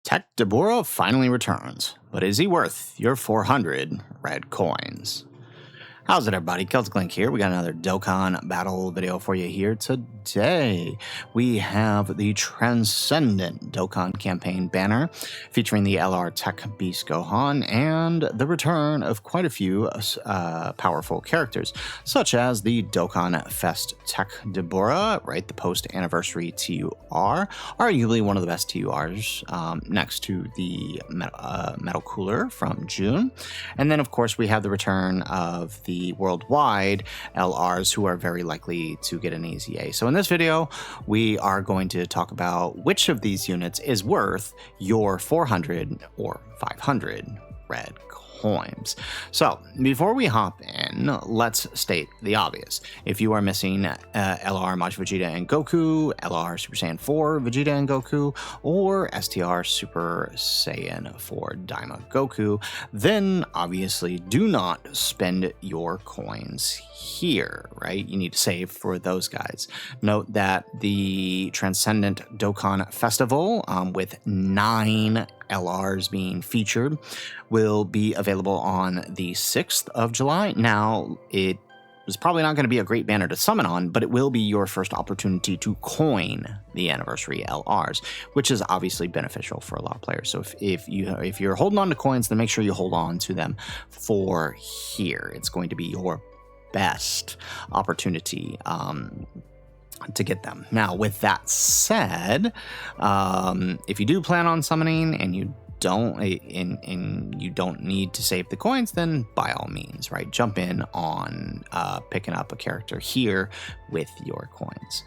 TEQ DABURA finally returns, but is he worth your 400 red coins? How's it, everybody? Celtic Link here. We got another Dokkan Battle video for you here today. We have the Transcendent Dokkan campaign banner featuring the LR Tech Beast Gohan and the return of quite a few powerful characters, such as the Dokkan Fest Tech DABURA, right? The post-anniversary TUR, arguably one of the best TURs, next to the Metal Cooler from June. And then, of course, we have the return of the worldwide LRs, who are very likely to get an easy A. So in this video, we are going to talk about which of these units is worth your 400 or 500 red coins. So before we hop in, let's state the obvious. If you are missing LR Majin Vegeta and Goku, LR Super Saiyan 4 Vegeta and Goku, or STR Super Saiyan 4 Daima Goku, then obviously do not spend your coins here, right? You need to save for those guys. Note that the Transcendent Dokkan Festival, with 9 LRs being featured, will be available on the 6th of July. Now, it was probably not going to be a great banner to summon on, but it will be your first opportunity to coin the anniversary LRs, which is obviously beneficial for a lot of players. So if you're holding on to coins, then make sure you hold on to them for here. It's going to be your best opportunity to get them. Now, with that said, if you do plan on summoning and you don't need to save the coins, then by all means, right, jump in on picking up a character here with your coins.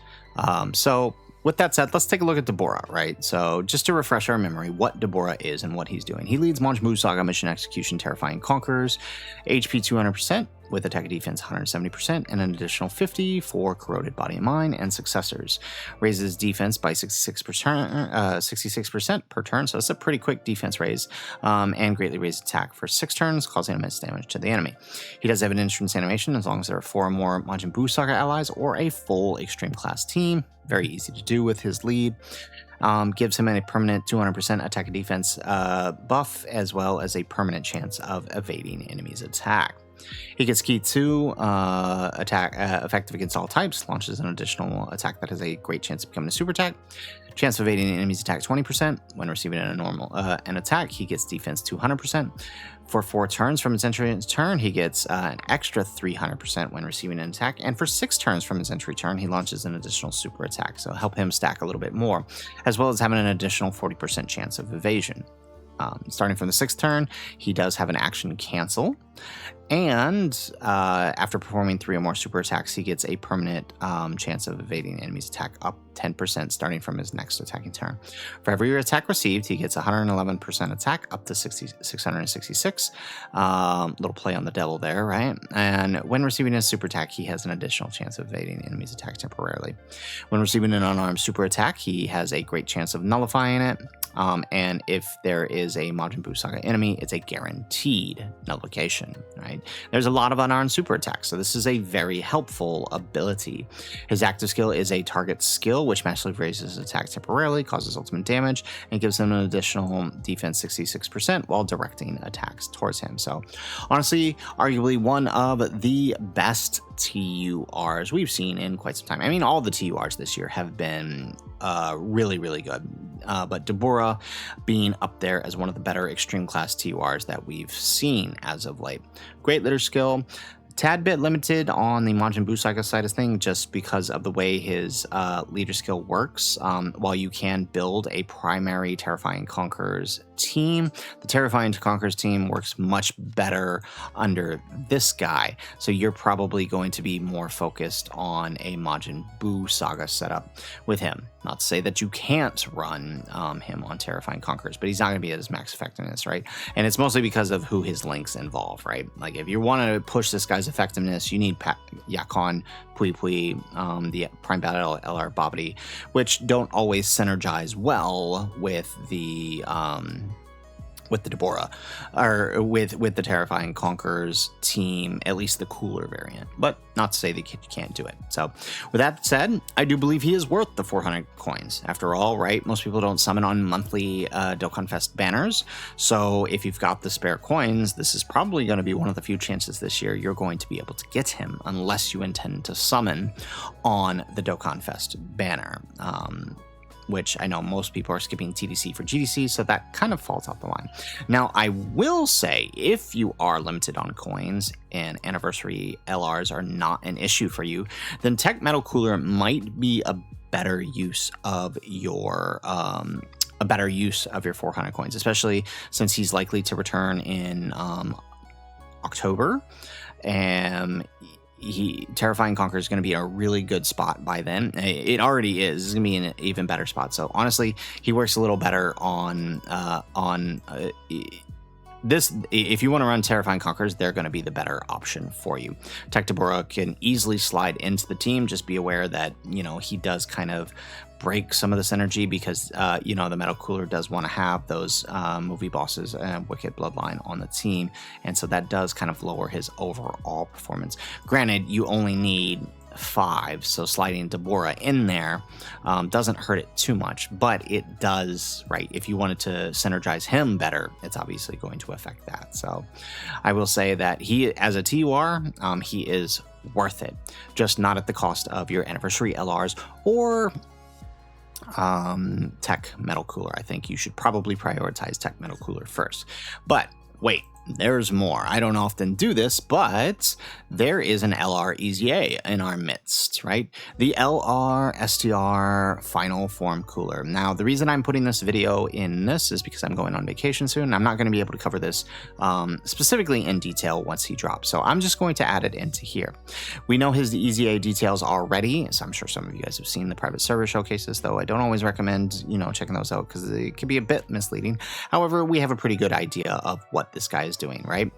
So with that said, let's take a look at DABURA, right? So just to refresh our memory, what DABURA is and what he's doing. He leads Majin Buu Saga Mission Execution Terrifying Conquerors, HP 200%, with attack and defense 170%, and an additional 50 for Corroded Body and Mind and successors. Raises defense by 66% per turn, so it's a pretty quick defense raise, and greatly raises attack for 6 turns, causing immense damage to the enemy. He does have an entrance animation as long as there are 4 or more Majin Buu Saga allies or a full extreme class team. Very easy to do with his lead. Gives him a permanent 200% attack and defense buff, as well as a permanent chance of evading enemies' attack. He gets Key 2, attack effective against all types, launches an additional attack that has a great chance of becoming a super attack. Chance of evading an enemy's attack 20%. When receiving an attack, he gets defense 200%. For 4 turns from his entry turn, he gets an extra 300% when receiving an attack. And for 6 turns from his entry turn, he launches an additional super attack, so help him stack a little bit more, as well as having an additional 40% chance of evasion. Starting from the 6th turn, he does have an action cancel, and after performing 3 or more super attacks, he gets a permanent chance of evading enemy's attack up 10% starting from his next attacking turn. For every attack received, he gets 111% attack up to 666. Little play on the devil there, right? And when receiving a super attack, he has an additional chance of evading enemy's attack temporarily. When receiving an unarmed super attack, he has a great chance of nullifying it. And if there is a Majin Buu Saga enemy, it's a guaranteed nullification, right? There's a lot of unarmed super attacks, so this is a very helpful ability. His active skill is a target skill, which massively raises his attack temporarily, causes ultimate damage, and gives him an additional defense 66% while directing attacks towards him. So honestly, arguably one of the best TURs we've seen in quite some time. I mean, all the TURs this year have been really, really good. But DABURA being up there as one of the better extreme class TURs that we've seen as of late. Great leader skill. Tad bit limited on the Majin Buu Saga side of things just because of the way his leader skill works. While you can build a primary Terrifying Conquerors team, the Terrifying Conquerors team works much better under this guy. So you're probably going to be more focused on a Majin Buu Saga setup with him. Not to say that you can't run him on Terrifying Conquerors, but he's not going to be at his max effectiveness, right? And it's mostly because of who his links involve, right? Like if you want to push this guy's effectiveness, you need Yakon, Pui Pui, the Prime Battle, LR Babidi, which don't always synergize well with the with the DABURA, or with the Terrifying Conquerors team, at least the cooler variant, but not to say that you can't do it. So with that said, I do believe he is worth the 400 coins. After all, right, most people don't summon on monthly Dokkan Fest banners, so if you've got the spare coins, this is probably going to be one of the few chances this year you're going to be able to get him, unless you intend to summon on the Dokkan Fest banner. Which I know most people are skipping TDC for GDC, so that kind of falls off the line. Now, I will say, if you are limited on coins and anniversary LRs are not an issue for you, then TEQ Metal Cooler might be a better use of your 400 coins, especially since he's likely to return in October, and Terrifying Conqueror is going to be a really good spot by then. It already is. It's going to be in an even better spot. So honestly, he works a little better on this. If you want to run Terrifying Conquerors, they're going to be the better option for you. TEQ DABURA can easily slide into the team. Just be aware that, you know, he does kind of break some of this energy because, you know, the Metal Cooler does want to have those movie bosses and Wicked Bloodline on the team. And so that does kind of lower his overall performance. Granted, you only need 5, so sliding DABURA in there doesn't hurt it too much, but it does, right? If you wanted to synergize him better, it's obviously going to affect that. So I will say that he, as a TUR, he is worth it, just not at the cost of your anniversary LRs or TEQ Metal Cooler. I think you should probably prioritize TEQ Metal Cooler first. But wait, there's more. I don't often do this, but there is an LR EZA in our midst, right? The LR STR Final Form Cooler. Now, the reason I'm putting this video in this is because I'm going on vacation soon. I'm not going to be able to cover this specifically in detail once he drops, so I'm just going to add it into here. We know his EZA details already, so I'm sure some of you guys have seen the private server showcases, though I don't always recommend, you know, checking those out because it can be a bit misleading. However, we have a pretty good idea of what this guy is doing, right?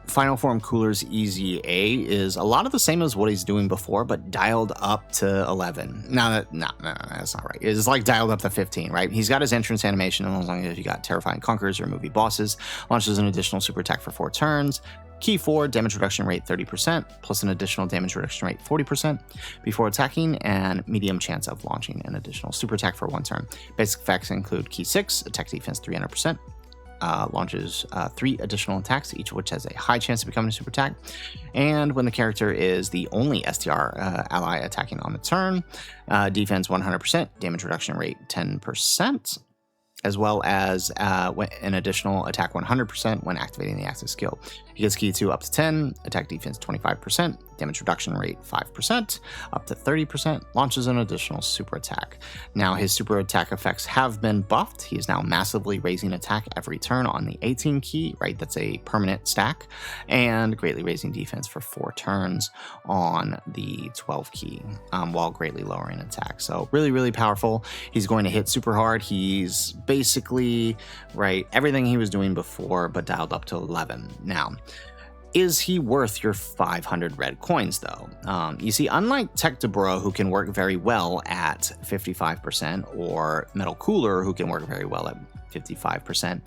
Final Form Cooler's EZA is a lot of the same as what he's doing before, but dialed up to 11. No, that's not right. It's like dialed up to 15, right? He's got his entrance animation, and as long as you got Terrifying Conquerors or movie bosses, launches an additional super attack for 4 turns. Key 4, damage reduction rate 30%, plus an additional damage reduction rate 40% before attacking, and medium chance of launching an additional super attack for 1 turn. Basic effects include Key 6, attack defense 300%, launches 3 additional attacks, each of which has a high chance of becoming a super attack. And when the character is the only STR ally attacking on the turn, defense 100%, damage reduction rate 10%, as well as an additional attack 100% when activating the active skill. He gets key 2 up to 10, attack defense 25%, damage reduction rate 5%, up to 30%, launches an additional super attack. Now, his super attack effects have been buffed. He is now massively raising attack every turn on the 18 key, right? That's a permanent stack, and greatly raising defense for 4 turns on the 12 key, while greatly lowering attack. So really, really powerful. He's going to hit super hard. He's basically, right, everything he was doing before, but dialed up to 11. Now, is he worth your 500 red coins, though? You see, unlike TEQ DABURA, who can work very well at 55%, or Metal Cooler, who can work very well at 55%,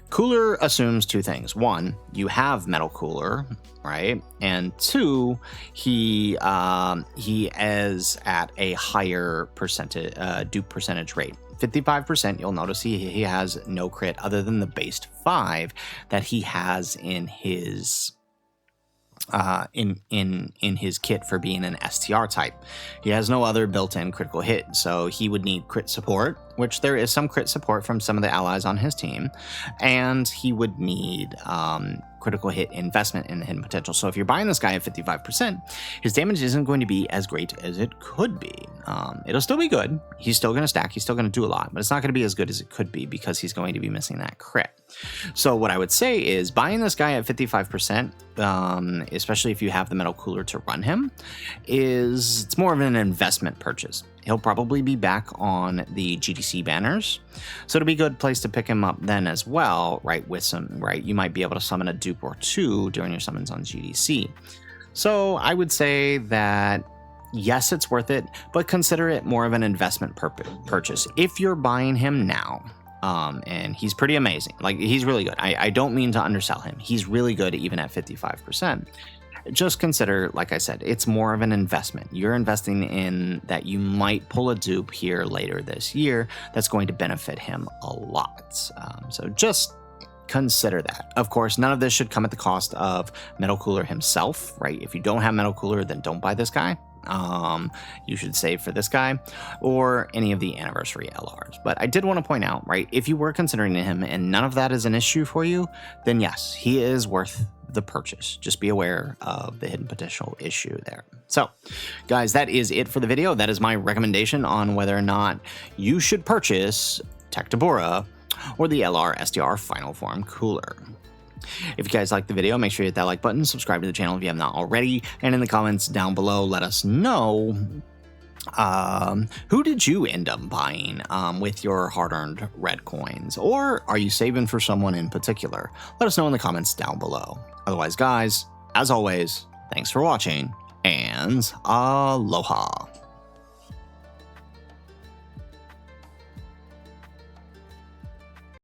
Cooler assumes 2 things. 1, you have Metal Cooler, right? And 2, he is at a higher dupe percentage rate. 55%, you'll notice he has no crit other than the base 5 that he has in his in his kit for being an STR type. He has no other built-in critical hit, so he would need crit support, which there is some crit support from some of the allies on his team, and he would need critical hit investment in the hidden potential. So if you're buying this guy at 55%, his damage isn't going to be as great as it could be. It'll still be good. He's still going to stack. He's still going to do a lot, but it's not going to be as good as it could be because he's going to be missing that crit. So what I would say is buying this guy at 55%, especially if you have the Metal Cooler to run him, it's more of an investment purchase. He'll probably be back on the GDC banners, so it'll be a good place to pick him up then as well, right? With some, right, you might be able to summon a dupe or 2 during your summons on GDC. So I would say that yes, it's worth it, but consider it more of an investment purchase. If you're buying him now, And he's pretty amazing. Like, he's really good. I don't mean to undersell him. He's really good even at 55%. Just consider, like I said, it's more of an investment. You're investing in that you might pull a dupe here later this year that's going to benefit him a lot. So just consider that. Of course, none of this should come at the cost of Metal Cooler himself, right? If you don't have Metal Cooler, then don't buy this guy. You should save for this guy or any of the anniversary LRs. But I did want to point out, right, if you were considering him and none of that is an issue for you, then yes, he is worth the purchase. Just be aware of the hidden potential issue there. So guys, that is it for the video. That is my recommendation on whether or not you should purchase TEQ DABURA or the LR SDR Final Form Cooler. If you guys liked the video, make sure you hit that like button, subscribe to the channel if you have not already, and in the comments down below, let us know who did you end up buying with your hard-earned red coins, or are you saving for someone in particular? Let us know in the comments down below. Otherwise, guys, as always, thanks for watching, and aloha.